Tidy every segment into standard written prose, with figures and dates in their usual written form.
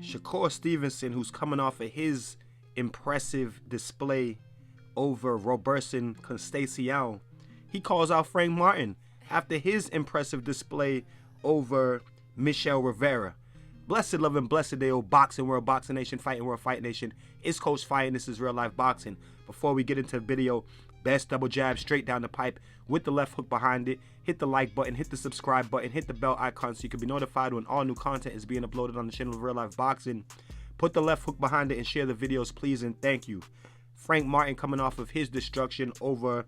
Shakur Stevenson, who's coming off of his impressive display over Roberson Constacion, he calls out Frank Martin after his impressive display over Michel Rivera. Blessed love and blessed day, old boxing world, boxing nation, fighting world, fight nation. It's Coach Fight, and this is Real Life Boxing. Before we get into the video, best double jab straight down the pipe with the left hook behind it. Hit the like button, hit the subscribe button, hit the bell icon so you can be notified when all new content is being uploaded on the channel of Real Life Boxing. Put the left hook behind it and share the videos, please, and thank you. Frank Martin coming off of his destruction over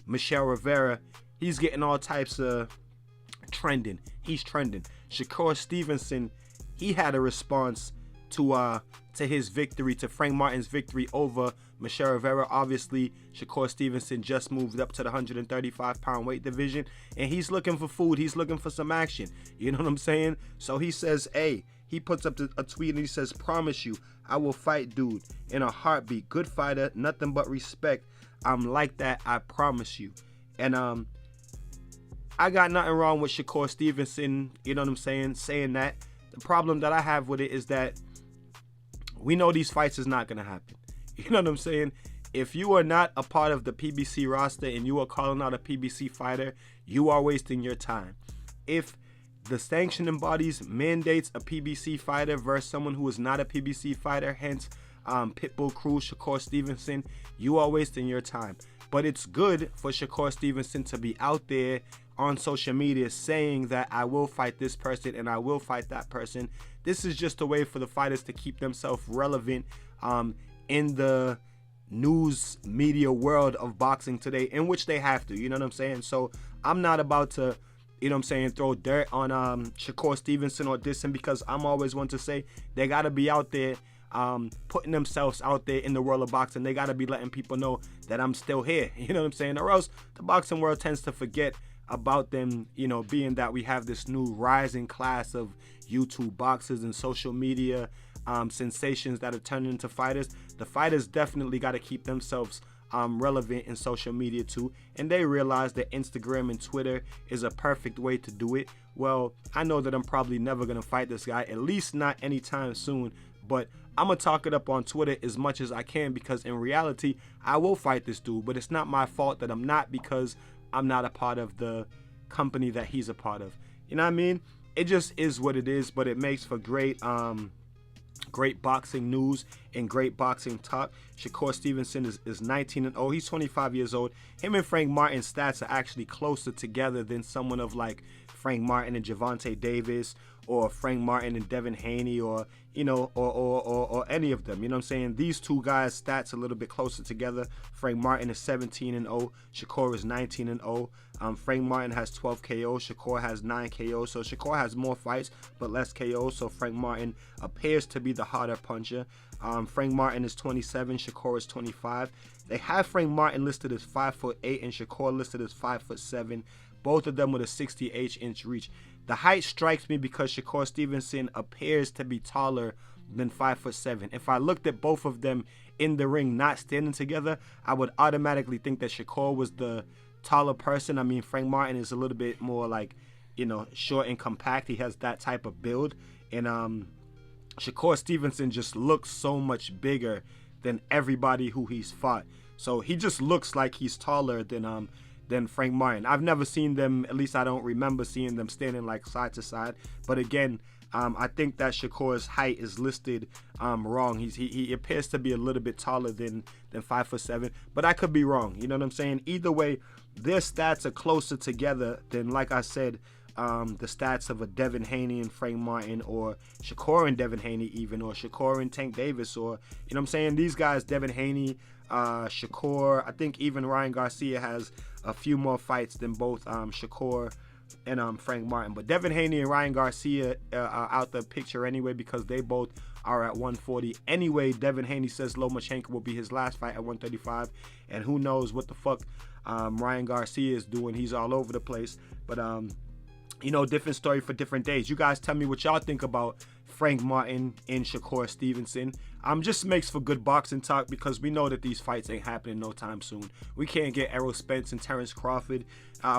Michel Rivera. He's getting all types of trending. He's trending. Shakur Stevenson, he had a response to his victory, to Frank Martin's victory over Michel Rivera. Obviously, Shakur Stevenson just moved up to the 135-pound weight division, and he's looking for food. He's looking for some action. You know what I'm saying? So he says, hey, he puts up a tweet and he says, promise you, I will fight dude in a heartbeat. Good fighter, nothing but respect. I'm like that, I promise you. And I got nothing wrong with Shakur Stevenson, you know what I'm saying that. The problem that I have with it is that we know these fights is not going to happen. You know what I'm saying? If you are not a part of the PBC roster and you are calling out a PBC fighter, you are wasting your time. If the sanctioning bodies mandates a PBC fighter versus someone who is not a PBC fighter, hence Pitbull Crew, Shakur Stevenson, you are wasting your time. But it's good for Shakur Stevenson to be out there on social media saying that I will fight this person and I will fight that person. This is just a way for the fighters to keep themselves relevant in the news media world of boxing today, in which they have to, you know what I'm saying? So I'm not about to, you know what I'm saying, throw dirt on Shakur Stevenson or diss him, because I'm always one to say they got to be out there putting themselves out there in the world of boxing. They got to be letting people know that I'm still here, you know what I'm saying? Or else the boxing world tends to forget about them, you know, being that we have this new rising class of YouTube boxers and social media sensations that are turning into fighters. The fighters definitely got to keep themselves relevant in social media too, and they realize that Instagram and Twitter is a perfect way to do it. Well, I know that I'm probably never gonna fight this guy, at least not anytime soon, but I'm gonna talk it up on Twitter as much as I can, because in reality I will fight this dude. But it's not my fault that I'm not, because I'm not a part of the company that he's a part of. You know what I mean? It just is what it is, but it makes for great great boxing news and great boxing talk. Shakur Stevenson is 19-0. He's 25 years old. Him and Frank Martin's stats are actually closer together than someone of like Frank Martin and Gervonta Davis, or Frank Martin and Devin Haney, or you know, or any of them. You know what I'm saying? These two guys' stats a little bit closer together. Frank Martin is 17-0. Shakur is 19-0. Frank Martin has 12 KOs. Shakur has 9 KOs. So Shakur has more fights but less KOs. So Frank Martin appears to be the harder puncher. Frank Martin is 27. Shakur is 25. They have Frank Martin listed as 5'8" and Shakur listed as 5'7". Both of them with a 68-inch reach. The height strikes me because Shakur Stevenson appears to be taller than 5'7". If I looked at both of them in the ring not standing together, I would automatically think that Shakur was the taller person. I mean, Frank Martin is a little bit more like, you know, short and compact. He has that type of build. And Shakur Stevenson just looks so much bigger than everybody who he's fought. So he just looks like he's taller than Frank Martin. I've never seen them, at least I don't remember seeing them standing like side to side. But again, I think that Shakur's height is listed wrong. He appears to be a little bit taller than 5'7", but I could be wrong. You know what I'm saying? Either way, their stats are closer together than, like I said, the stats of a Devin Haney and Frank Martin, or Shakur and Devin Haney even, or Shakur and Tank Davis, or, you know what I'm saying? These guys, Devin Haney, Shakur, I think even Ryan Garcia has a few more fights than both Shakur and Frank Martin. But Devin Haney and Ryan Garcia are out the picture anyway, because they both are at 140. Anyway, Devin Haney says Lomachenko will be his last fight at 135, and who knows what the fuck Ryan Garcia is doing. He's all over the place. But you know, different story for different days. You guys tell me what y'all think about Frank Martin and Shakur Stevenson. Just makes for good boxing talk, because we know that these fights ain't happening no time soon. We can't get Errol Spence and Terrence Crawford.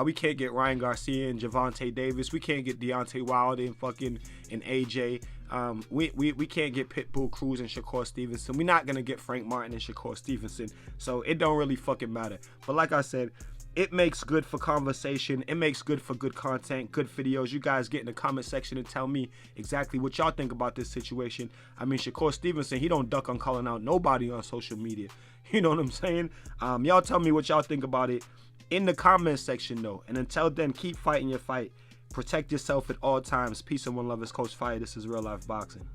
We can't get Ryan Garcia and Gervonta Davis. We can't get Deontay Wilder and AJ. We can't get Pitbull Cruz and Shakur Stevenson. We're not gonna get Frank Martin and Shakur Stevenson. So it don't really fucking matter. But like I said, it makes good for conversation. It makes good for good content, good videos. You guys get in the comment section and tell me exactly what y'all think about this situation. I mean, Shakur Stevenson, he don't duck on calling out nobody on social media. You know what I'm saying? Y'all tell me what y'all think about it in the comment section, though. And until then, keep fighting your fight. Protect yourself at all times. Peace and one love. It's Coach Fire. This is Real Life Boxing.